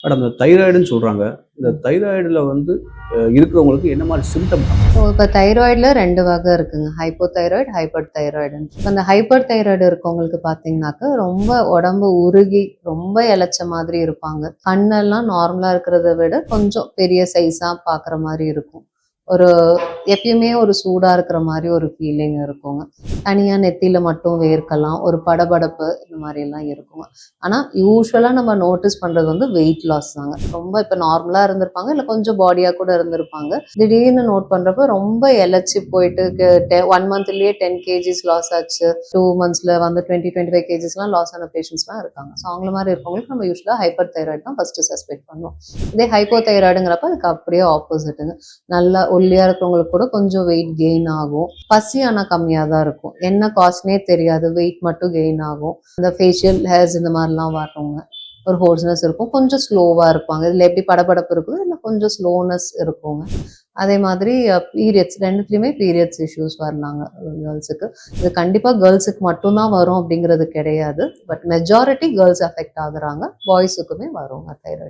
Madam இந்த தைராய்டுன்னு சொல்றாங்க. இந்த தைராய்டுல வந்து இருக்கிறவங்களுக்கு என்ன மாதிரி சிம்டம்? ஸோ இப்போ தைராய்டில் 2 வகை இருக்குங்க. ஹைப்போதைராய்டு, ஹைப்பர் தைராய்டுன்னு. இப்போ அந்த ஹைப்பர் தைராய்டு இருக்கவங்களுக்கு பார்த்தீங்கன்னாக்கா, ரொம்ப உடம்பு உருகி, ரொம்ப இளைச்ச மாதிரி இருப்பாங்க. கண்ணெல்லாம் நார்மலா இருக்கிறத விட கொஞ்சம் பெரிய சைஸா பார்க்குற மாரி இருக்கும். ஒரு எப்பயுமே ஒரு சூடா இருக்கிற மாரி ஒரு ஃபீலிங் இருக்குங்க. தனியா நெத்தியில மட்டும் வேர்க்கலாம். ஒரு படபடப்பு இந்த மாரியெல்லாம் இருக்குங்க. ஆனா யூசுவலா நம்ம நோட்டீஸ் பண்றது வந்து வெயிட் லாஸ் தாங்க. ரொம்ப இப்ப நார்மலா இருந்திருப்பாங்க, இல்ல கொஞ்சம் பாடியா கூட இருந்திருப்பாங்க. திடீர்னு நோட் பண்றப்ப ரொம்ப இளைச்சு போயிட்டு 1 மந்த்லயே 10 கேஜிஸ் லாஸ் ஆச்சு. 2 மந்த்ஸ்ல வந்து 20, 25 கேஜிஸ்லாம் லாஸ் ஆன பேஷண்ட்ஸ்லாம் இருக்காங்க. ஸோ அவங்கள மாதிரி இருக்கவங்களுக்கு நம்ம யூஸ்வலா ஹைப்பர் தைராய்டு தான் ஃபர்ஸ்ட் சஸ்பெக்ட் பண்ணுவோம். இதே ஹைப்போ தைராய்டுங்கிறப்ப அதுக்கு அப்படியே ஆப்போசிட்டுங்க. நல்லா ஒல்லியா இருக்கிறவங்களுக்கு கூட கொஞ்சம் வெயிட் கெயின் ஆகும். பசி ஆனா கம்மியா தான் இருக்கும். என்ன காசுனே தெரியாது. வெயிட் மட்டும் கெயின் ஆகும். இந்த ஃபேஷியல் ஹேர்ஸ் இந்த மாதிரிலாம் வரவங்க ஒரு ஹோர்ஸ்னஸ் இருக்கும். கொஞ்சம் ஸ்லோவா இருப்பாங்க. இதுல எப்படி படபடப்பு இருக்குதோ இல்ல கொஞ்சம் ஸ்லோனஸ் இருக்குங்க. அதே மாதிரி பீரியட்ஸ் 2த்துலயுமே பீரியட்ஸ் இஷ்யூஸ் வரலாங்க கேர்ள்ஸுக்கு. இது கண்டிப்பா கேர்ள்ஸுக்கு மட்டும்தான் வரும் அப்படிங்கிறது கிடையாது. பட் மெஜாரிட்டி கேர்ள்ஸ் அஃபெக்ட் ஆகுறாங்க. பாய்ஸுக்குமே வருங்க தைராய்டு.